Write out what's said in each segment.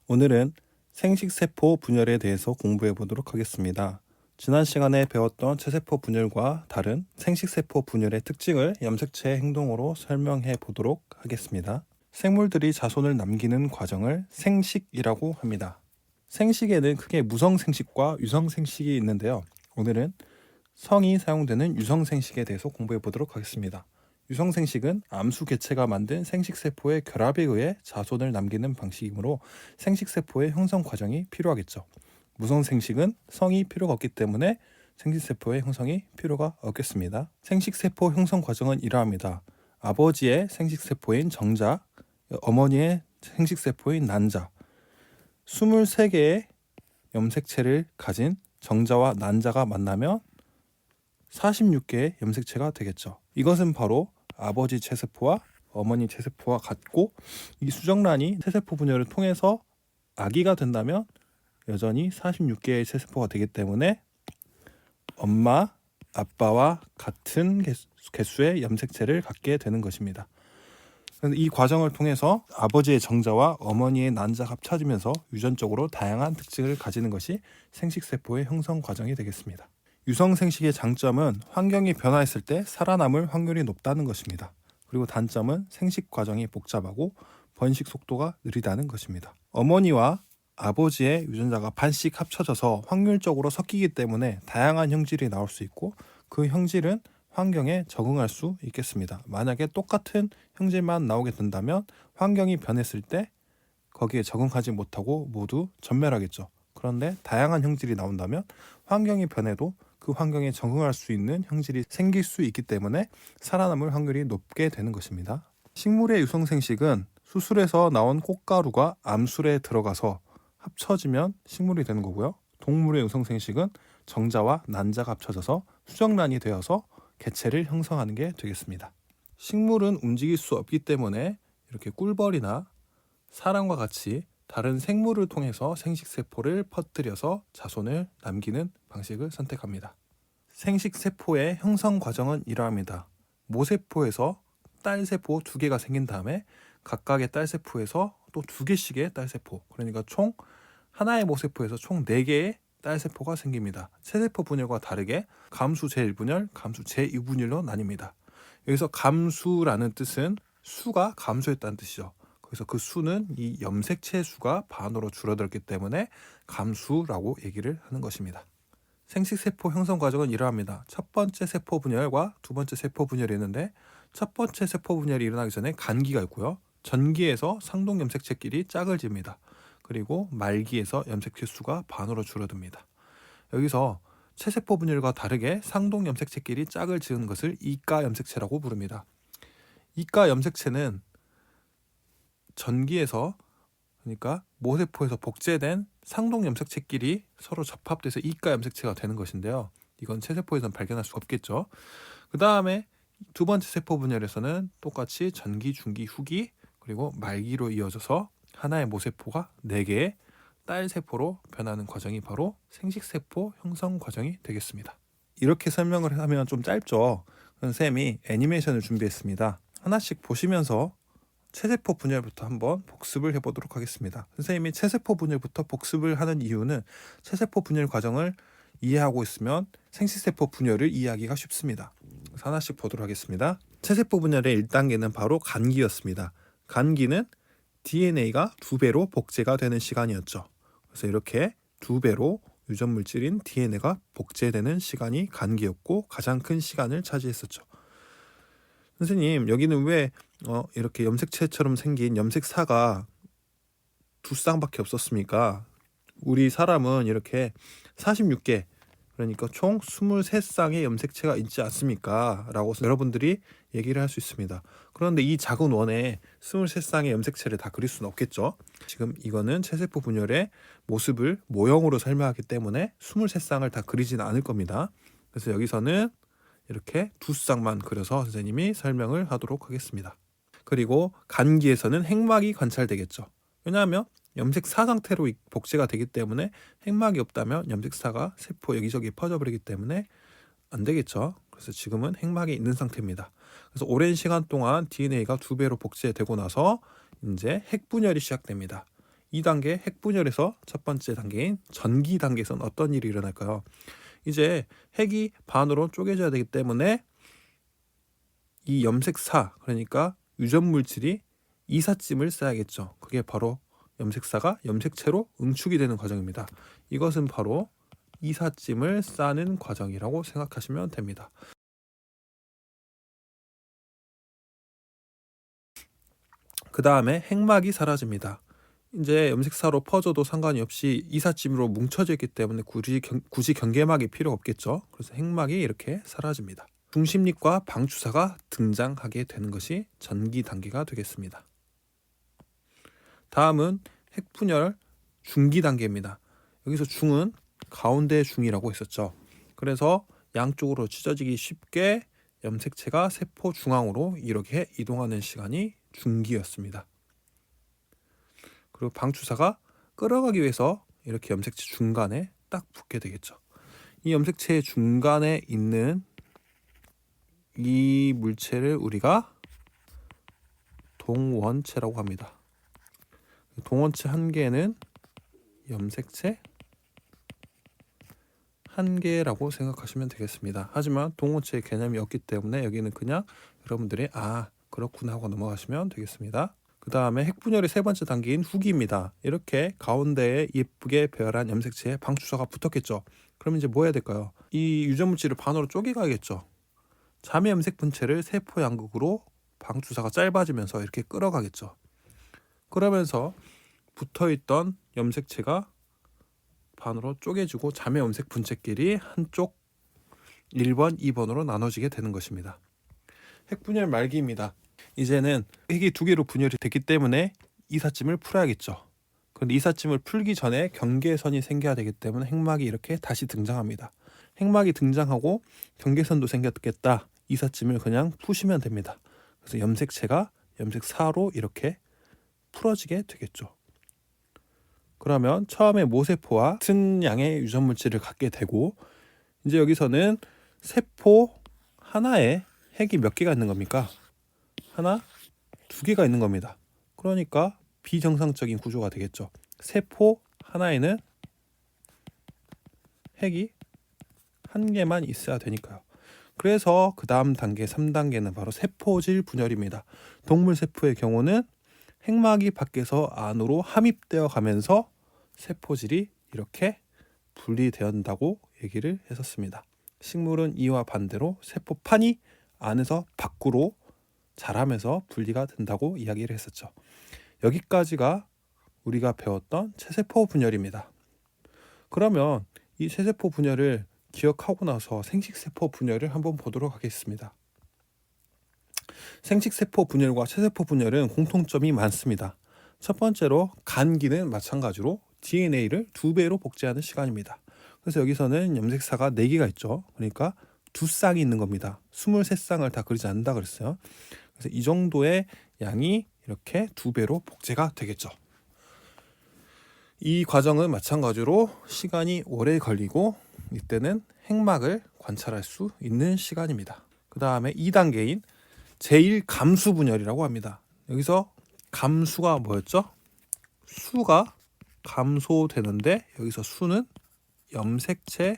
오늘은 생식세포 분열에 대해서 공부해 보도록 하겠습니다. 지난 시간에 배웠던 체세포 분열과 다른 생식세포 분열의 특징을 염색체의 행동으로 설명해 보도록 하겠습니다. 생물들이 자손을 남기는 과정을 생식이라고 합니다. 생식에는 크게 무성생식과 유성생식이 있는데요. 오늘은 성이 사용되는 유성생식에 대해서 공부해 보도록 하겠습니다. 유성생식은 암수 개체가 만든 생식세포의 결합에 의해 자손을 남기는 방식이므로 생식세포의 형성 과정이 필요하겠죠. 무성생식은 성이 필요가 없기 때문에 생식세포의 형성이 필요가 없겠습니다. 생식세포 형성 과정은 이러합니다. 아버지의 생식세포인 정자, 어머니의 생식세포인 난자, 23개의 염색체를 가진 정자와 난자가 만나면 46개의 염색체가 되겠죠. 이것은 바로 아버지 체세포와 어머니 체세포와 같고, 이 수정란이 체세포 분열을 통해서 아기가 된다면 여전히 46개의 체세포가 되기 때문에 엄마, 아빠와 같은 개수의 염색체를 갖게 되는 것입니다. 이 과정을 통해서 아버지의 정자와 어머니의 난자가 합쳐지면서 유전적으로 다양한 특징을 가지는 것이 생식세포의 형성 과정이 되겠습니다. 유성생식의 장점은 환경이 변화했을 때 살아남을 확률이 높다는 것입니다. 그리고 단점은 생식 과정이 복잡하고 번식 속도가 느리다는 것입니다. 어머니와 아버지의 유전자가 반씩 합쳐져서 확률적으로 섞이기 때문에 다양한 형질이 나올 수 있고, 그 형질은 환경에 적응할 수 있겠습니다. 만약에 똑같은 형질만 나오게 된다면 환경이 변했을 때 거기에 적응하지 못하고 모두 전멸하겠죠. 그런데 다양한 형질이 나온다면 환경이 변해도 그 환경에 적응할 수 있는 형질이 생길 수 있기 때문에 살아남을 확률이 높게 되는 것입니다. 식물의 유성생식은 수술에서 나온 꽃가루가 암술에 들어가서 합쳐지면 식물이 되는 거고요. 동물의 유성생식은 정자와 난자가 합쳐져서 수정란이 되어서 개체를 형성하는 게 되겠습니다. 식물은 움직일 수 없기 때문에 이렇게 꿀벌이나 사람과 같이 다른 생물을 통해서 생식세포를 퍼뜨려서 자손을 남기는 방식을 선택합니다. 생식세포의 형성 과정은 이러합니다. 모세포에서 딸세포 2개가 생긴 다음에 각각의 딸세포에서 또 2개씩의 딸세포, 그러니까 총 하나의 모세포에서 총 4개의 딸세포가 생깁니다. 체세포 분열과 다르게 감수 제1분열, 감수 제2분열로 나뉩니다. 여기서 감수라는 뜻은 수가 감소했다는 뜻이죠. 그래서 그 수는 이 염색체 수가 반으로 줄어들었기 때문에 감수라고 얘기를 하는 것입니다. 생식세포 형성 과정은 이러합니다. 첫 번째 세포 분열과 두 번째 세포 분열이 있는데, 첫 번째 세포 분열이 일어나기 전에 간기가 있고요. 전기에서 상동 염색체끼리 짝을 집니다. 그리고 말기에서 염색체 수가 반으로 줄어듭니다. 여기서 체세포 분열과 다르게 상동 염색체끼리 짝을 지은 것을 이가 염색체라고 부릅니다. 이가 염색체는 전기에서, 그러니까 모세포에서 복제된 상동 염색체끼리 서로 접합돼서 이가 염색체가 되는 것인데요. 이건 체세포에서는 발견할 수 없겠죠. 그 다음에 두 번째 세포 분열에서는 똑같이 전기, 중기, 후기, 그리고 말기로 이어져서 하나의 모세포가 4개의 딸세포로 변하는 과정이 바로 생식세포 형성 과정이 되겠습니다. 이렇게 설명을 하면 좀 짧죠. 선생님이 애니메이션을 준비했습니다. 하나씩 보시면서 체세포 분열부터 한번 복습을 해보도록 하겠습니다. 선생님이 체세포 분열부터 복습을 하는 이유는 체세포 분열 과정을 이해하고 있으면 생식세포 분열을 이해하기가 쉽습니다. 그래서 하나씩 보도록 하겠습니다. 체세포 분열의 1단계는 바로 간기였습니다. 간기는 DNA가 2배로 복제가 되는 시간이었죠. 그래서 이렇게 2배로 유전물질인 DNA가 복제되는 시간이 간기였고 가장 큰 시간을 차지했었죠. 선생님, 여기는 왜 이렇게 염색체처럼 생긴 염색사가 2쌍밖에 없었습니까? 우리 사람은 이렇게 46개, 그러니까 총 23쌍의 염색체가 있지 않습니까? 라고 여러분들이 얘기를 할 수 있습니다. 그런데 이 작은 원에 23쌍의 염색체를 다 그릴 수는 없겠죠. 지금 이거는 체세포 분열의 모습을 모형으로 설명하기 때문에 23쌍을 다 그리지는 않을 겁니다. 그래서 여기서는 이렇게 2쌍만 그려서 선생님이 설명을 하도록 하겠습니다. 그리고 간기에서는 핵막이 관찰되겠죠. 왜냐하면 염색사 상태로 복제가 되기 때문에 핵막이 없다면 염색사가 세포 여기저기 퍼져버리기 때문에 안 되겠죠. 그래서 지금은 핵막이 있는 상태입니다. 그래서 오랜 시간 동안 DNA가 2배로 복제되고 나서 이제 핵분열이 시작됩니다. 2단계 핵분열에서 첫 번째 단계인 전기 단계에서는 어떤 일이 일어날까요? 이제 핵이 반으로 쪼개져야 되기 때문에 이 염색사, 그러니까 유전 물질이 이삿짐을 쌓아야겠죠. 그게 바로 염색사가 염색체로 응축이 되는 과정입니다. 이것은 바로 이삿짐을 쌓는 과정이라고 생각하시면 됩니다. 그 다음에 핵막이 사라집니다. 이제 염색사로 퍼져도 상관이 없이 이삿짐으로 뭉쳐져 있기 때문에 굳이 경계막이 필요 없겠죠. 그래서 핵막이 이렇게 사라집니다. 중심립과 방추사가 등장하게 되는 것이 전기 단계가 되겠습니다. 다음은 핵분열 중기 단계입니다. 여기서 중은 가운데 중이라고 했었죠. 그래서 양쪽으로 찢어지기 쉽게 염색체가 세포 중앙으로 이렇게 이동하는 시간이 중기였습니다. 그리고 방추사가 끌어가기 위해서 이렇게 염색체 중간에 딱 붙게 되겠죠. 이 염색체의 중간에 있는 이 물체를 우리가 동원체라고 합니다. 동원체 한 개는 염색체 한 개라고 생각하시면 되겠습니다. 하지만 동원체의 개념이 없기 때문에 여기는 그냥 여러분들이 그렇구나 하고 넘어가시면 되겠습니다. 그 다음에 핵분열의 세 번째 단계인 후기입니다. 이렇게 가운데에 예쁘게 배열한 염색체에 방추사가 붙었겠죠. 그럼 이제 뭐 해야 될까요? 이 유전물질을 반으로 쪼개가야겠죠. 자매 염색 분체를 세포 양극으로 방추사가 짧아지면서 이렇게 끌어가겠죠. 그러면서 붙어있던 염색체가 반으로 쪼개지고 자매 염색 분체끼리 한쪽 1번, 2번으로 나눠지게 되는 것입니다. 핵분열 말기입니다. 이제는 핵이 두 개로 분열이 됐기 때문에 이삿짐을 풀어야겠죠. 그런데 이삿짐을 풀기 전에 경계선이 생겨야 되기 때문에 핵막이 이렇게 다시 등장합니다. 핵막이 등장하고 경계선도 생겼겠다. 이삿짐을 그냥 푸시면 됩니다. 그래서 염색체가 염색사로 이렇게 풀어지게 되겠죠. 그러면 처음에 모세포와 같은 양의 유전 물질을 갖게 되고 이제 여기서는 세포 하나에 핵이 몇 개가 있는 겁니까? 하나, 두 개가 있는 겁니다. 그러니까 비정상적인 구조가 되겠죠. 세포 하나에는 핵이 한 개만 있어야 되니까요. 그래서 그 다음 단계 3단계는 바로 세포질 분열입니다. 동물 세포의 경우는 핵막이 밖에서 안으로 함입되어 가면서 세포질이 이렇게 분리되었다고 얘기를 했었습니다. 식물은 이와 반대로 세포판이 안에서 밖으로 자라면서 분리가 된다고 이야기를 했었죠. 여기까지가 우리가 배웠던 체세포 분열입니다. 그러면 이 체세포 분열을 기억하고 나서 생식세포 분열을 한번 보도록 하겠습니다. 생식세포 분열과 체세포 분열은 공통점이 많습니다. 첫 번째로 간기는 마찬가지로 DNA를 2배로 복제하는 시간입니다. 그래서 여기서는 염색사가 4개가 있죠. 그러니까 2쌍이 있는 겁니다. 23쌍을 다 그리지 않는다 그랬어요. 그래서 이 정도의 양이 이렇게 2배로 복제가 되겠죠. 이 과정은 마찬가지로 시간이 오래 걸리고 이때는 핵막을 관찰할 수 있는 시간입니다. 그 다음에 2단계인 제1감수 분열이라고 합니다. 여기서 감수가 뭐였죠? 수가 감소되는데 여기서 수는 염색체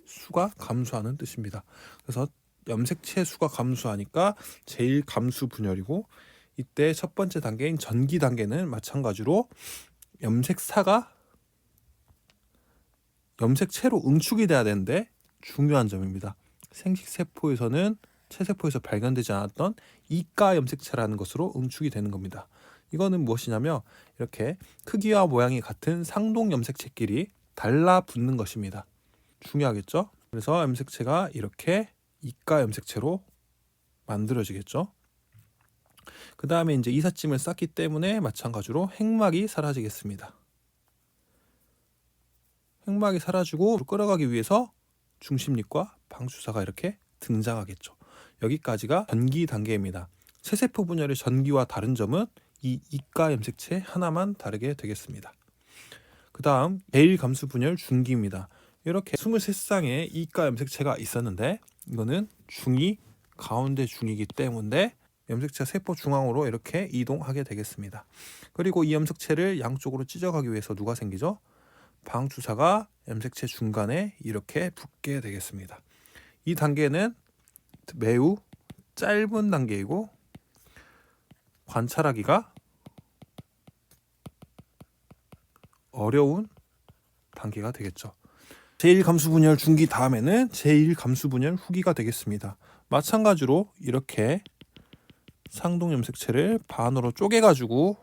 수가 감소하는 뜻입니다. 그래서 염색체 수가 감소하니까 제1감수 분열이고 이때 첫 번째 단계인 전기 단계는 마찬가지로 염색사가 염색체로 응축이 돼야 되는데 중요한 점입니다. 생식세포에서는 체세포에서 발견되지 않았던 이가 염색체라는 것으로 응축이 되는 겁니다. 이거는 무엇이냐면 이렇게 크기와 모양이 같은 상동 염색체끼리 달라붙는 것입니다. 중요하겠죠? 그래서 염색체가 이렇게 이가 염색체로 만들어지겠죠. 그 다음에 이제 이삿짐을 쌓기 때문에 마찬가지로 핵막이 사라지겠습니다. 핵막이 사라지고 끌어가기 위해서 중심립과 방추사가 이렇게 등장하겠죠. 여기까지가 전기 단계입니다. 체세포 분열의 전기와 다른 점은 이 이가 염색체 하나만 다르게 되겠습니다. 그 다음 제1감수 분열 중기입니다. 이렇게 23쌍의 이가 염색체가 있었는데 이거는 중이 가운데 중이기 때문에 염색체 세포 중앙으로 이렇게 이동하게 되겠습니다. 그리고 이 염색체를 양쪽으로 찢어가기 위해서 누가 생기죠? 방주사가 염색체 중간에 이렇게 붙게 되겠습니다. 이 단계는 매우 짧은 단계이고 관찰하기가 어려운 단계가 되겠죠. 제1감수분열 중기 다음에는 제1감수분열 후기가 되겠습니다. 마찬가지로 이렇게 상동 염색체를 반으로 쪼개가지고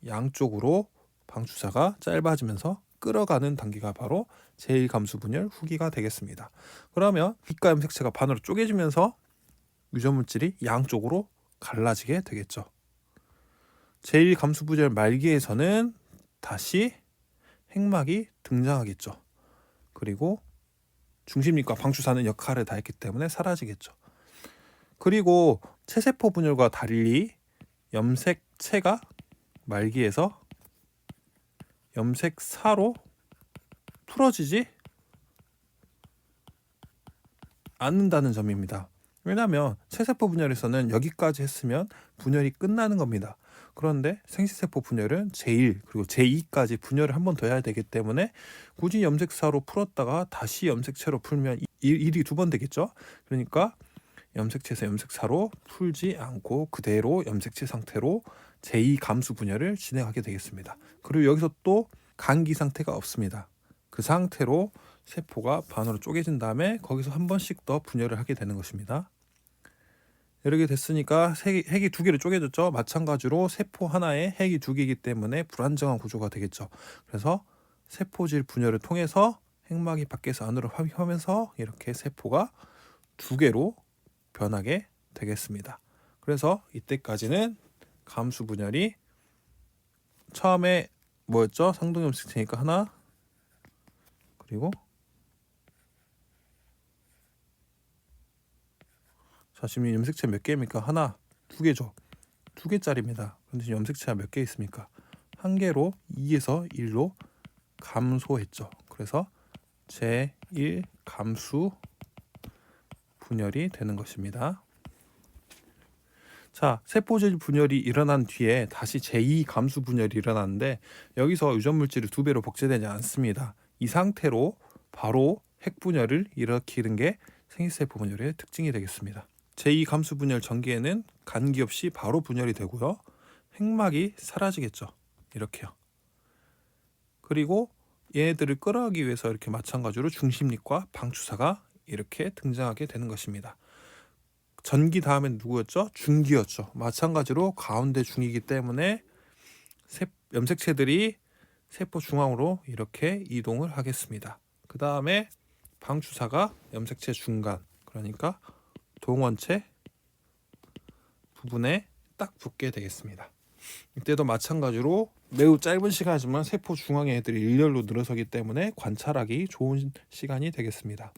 양쪽으로 방주사가 짧아지면서 끌어가는 단계가 바로 제1감수분열 후기가 되겠습니다. 그러면 빛가 염색체가 반으로 쪼개지면서 유전물질이 양쪽으로 갈라지게 되겠죠. 제1감수분열 말기에서는 다시 핵막이 등장하겠죠. 그리고 중심립과 방주사는 역할을 다했기 때문에 사라지겠죠. 그리고 체세포 분열과 달리 염색체가 말기에서 염색사로 풀어지지 않는다는 점입니다. 왜냐하면 체세포 분열에서는 여기까지 했으면 분열이 끝나는 겁니다. 그런데 생식세포 분열은 제1 그리고 제2까지 분열을 한 번 더 해야 되기 때문에 굳이 염색사로 풀었다가 다시 염색체로 풀면 일이 두 번 되겠죠. 그러니까 염색체에서 염색사로 풀지 않고 그대로 염색체 상태로 제2 감수 분열을 진행하게 되겠습니다. 그리고 여기서 또 간기 상태가 없습니다. 그 상태로 세포가 반으로 쪼개진 다음에 거기서 한 번씩 더 분열을 하게 되는 것입니다. 이렇게 됐으니까 핵이 두 개로 쪼개졌죠. 마찬가지로 세포 하나에 핵이 두 개이기 때문에 불안정한 구조가 되겠죠. 그래서 세포질 분열을 통해서 핵막이 밖에서 안으로 흡입하면서 이렇게 세포가 두 개로 변하게 되겠습니다. 그래서 이때까지는 감수 분열이 처음에 뭐였죠? 상동 염색체니까 하나, 그리고 자, 지금 염색체 몇 개입니까? 하나, 두 개죠. 두 개짜리입니다. 그런데 지금 염색체가 몇 개 있습니까? 한 개로 2에서 1로 감소했죠. 그래서 제1 감수 분열이 되는 것입니다. 자, 세포질 분열이 일어난 뒤에 다시 제2 감수 분열이 일어나는데 여기서 유전물질이 두 배로 복제되지 않습니다. 이 상태로 바로 핵분열을 일으키는 게 생식세포 분열의 특징이 되겠습니다. 제2 감수 분열 전기에는 간기 없이 바로 분열이 되고요. 핵막이 사라지겠죠. 이렇게요. 그리고 얘네들을 끌어가기 위해서 이렇게 마찬가지로 중심립과 방추사가 이렇게 등장하게 되는 것입니다. 전기 다음엔 누구였죠? 중기였죠. 마찬가지로 가운데 중이기 때문에 염색체들이 세포 중앙으로 이렇게 이동을 하겠습니다. 그 다음에 방추사가 염색체 중간, 그러니까 동원체 부분에 딱 붙게 되겠습니다. 이때도 마찬가지로 매우 짧은 시간이지만 세포 중앙에 애들이 일렬로 늘어서기 때문에 관찰하기 좋은 시간이 되겠습니다.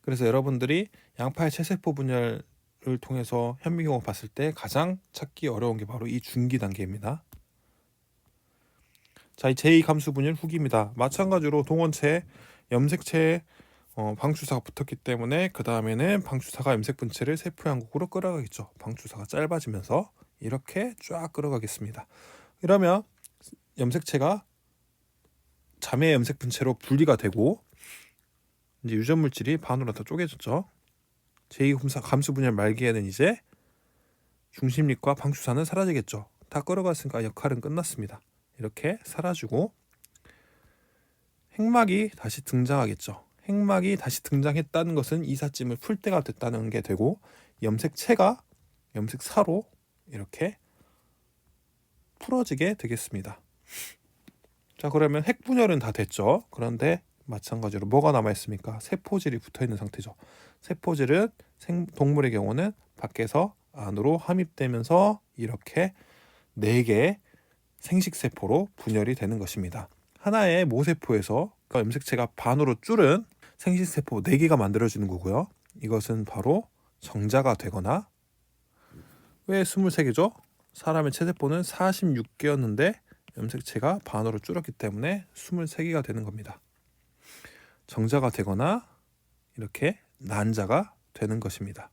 그래서 여러분들이 양파의 체세포 분열을 통해서 현미경을 봤을 때 가장 찾기 어려운 게 바로 이 중기 단계입니다. 자, 이 제2 감수 분열 후기입니다. 마찬가지로 동원체에 염색체에 방추사가 붙었기 때문에 그 다음에는 방추사가 염색 분체를 세포 양극으로 끌어가겠죠. 방추사가 짧아지면서 이렇게 쫙 끌어가겠습니다. 이러면 염색체가 자매 염색 분체로 분리가 되고 이제 유전물질이 반으로 다 쪼개졌죠. 제2 감수 분열 말기에는 이제 중심립과 방추사는 사라지겠죠. 다 끌어갔으니까 역할은 끝났습니다. 이렇게 사라지고 핵막이 다시 등장하겠죠. 핵막이 다시 등장했다는 것은 이삿짐을 풀 때가 됐다는 게 되고 염색체가 염색사로 이렇게 풀어지게 되겠습니다. 자, 그러면 핵분열은 다 됐죠. 그런데 마찬가지로 뭐가 남아있습니까? 세포질이 붙어있는 상태죠. 세포질은 동물의 경우는 밖에서 안으로 함입되면서 이렇게 4개의 생식세포로 분열이 되는 것입니다. 하나의 모세포에서 염색체가 반으로 줄은 생식세포 4개가 만들어지는 거고요. 이것은 바로 정자가 되거나, 왜 23개죠? 사람의 체세포는 46개였는데 염색체가 반으로 줄었기 때문에 23개가 되는 겁니다. 정자가 되거나 이렇게 난자가 되는 것입니다.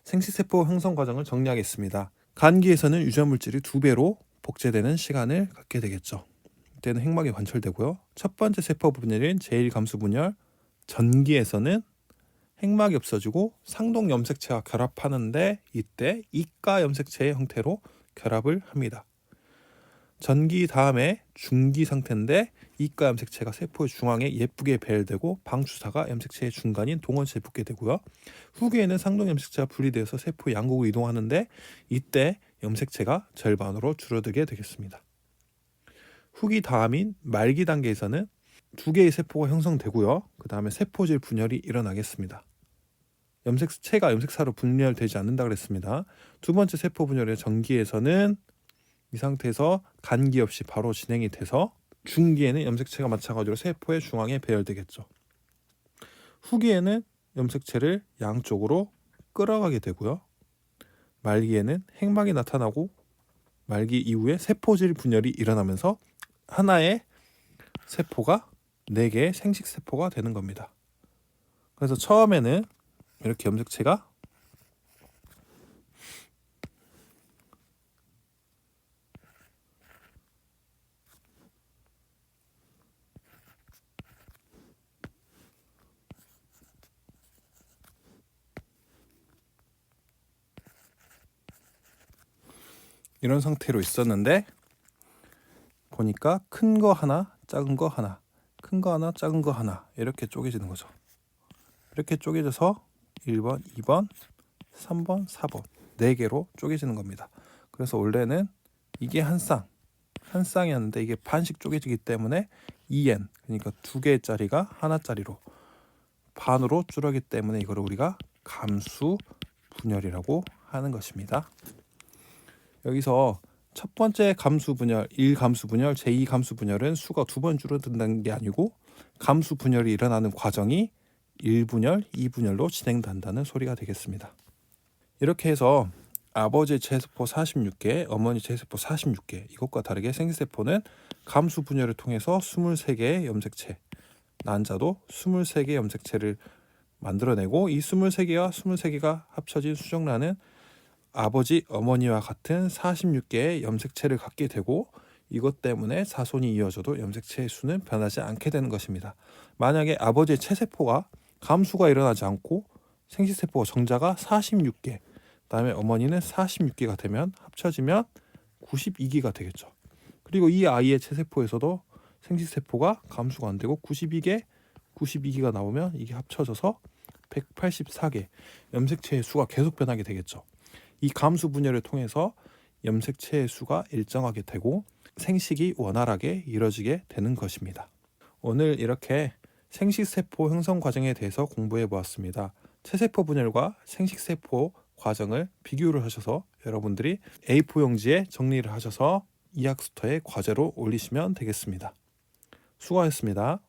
생식세포 형성 과정을 정리하겠습니다. 간기에서는 유전물질이 2배로 복제되는 시간을 갖게 되겠죠. 이때는 핵막이 관철되고요. 첫 번째 세포 분열인 제1감수 분열 전기에서는 핵막이 없어지고 상동 염색체와 결합하는데 이때 이가 염색체의 형태로 결합을 합니다. 전기 다음에 중기 상태인데 이가 염색체가 세포의 중앙에 예쁘게 배열되고 방추사가 염색체의 중간인 동원체에 붙게 되고요. 후기에는 상동 염색체가 분리되어서 세포 양극으로 이동하는데 이때 염색체가 절반으로 줄어들게 되겠습니다. 후기 다음인 말기 단계에서는 2개의 세포가 형성되고요. 그 다음에 세포질 분열이 일어나겠습니다. 염색체가 염색사로 분열되지 않는다 그랬습니다. 두 번째 세포 분열의 전기에서는 이 상태에서 간기 없이 바로 진행이 돼서 중기에는 염색체가 마찬가지로 세포의 중앙에 배열되겠죠. 후기에는 염색체를 양쪽으로 끌어가게 되고요. 말기에는 핵막이 나타나고 말기 이후에 세포질 분열이 일어나면서 하나의 세포가 4개의 생식세포가 되는 겁니다. 그래서 처음에는 이렇게 염색체가 이런 상태로 있었는데 보니까 큰 거 하나, 작은 거 하나, 큰 거 하나, 작은 거 하나 이렇게 쪼개지는 거죠. 이렇게 쪼개져서 1번, 2번, 3번, 4번 4개로 쪼개지는 겁니다. 그래서 원래는 이게 한 쌍이었는데 이게 반씩 쪼개지기 때문에 2n 그러니까 2개짜리가 하나짜리로 반으로 줄어들기 때문에 이거를 우리가 감수 분열이라고 하는 것입니다. 여기서 첫 번째 감수 분열, 1감수 분열, 제2감수 분열은 수가 2번 줄어든다는 게 아니고 감수 분열이 일어나는 과정이 1분열, 2분열로 진행된다는 소리가 되겠습니다. 이렇게 해서 아버지 체세포 46개, 어머니 체세포 46개 이것과 다르게 생식세포는 감수 분열을 통해서 23개의 염색체, 난자도 23개의 염색체를 만들어내고 이 23개와 23개가 합쳐진 수정란은 아버지, 어머니와 같은 46개의 염색체를 갖게 되고 이것 때문에 자손이 이어져도 염색체의 수는 변하지 않게 되는 것입니다. 만약에 아버지의 체세포가 감수가 일어나지 않고 생식세포 정자가 46개, 그다음에 어머니는 46개가 되면 합쳐지면 92개가 되겠죠. 그리고 이 아이의 체세포에서도 생식세포가 감수가 안 되고 92개가 나오면 이게 합쳐져서 184개 염색체의 수가 계속 변하게 되겠죠. 이 감수 분열을 통해서 염색체의 수가 일정하게 되고 생식이 원활하게 이루어지게 되는 것입니다. 오늘 이렇게 생식세포 형성 과정에 대해서 공부해 보았습니다. 체세포 분열과 생식세포 과정을 비교를 하셔서 여러분들이 A4용지에 정리를 하셔서 이학스터의 과제로 올리시면 되겠습니다. 수고하셨습니다.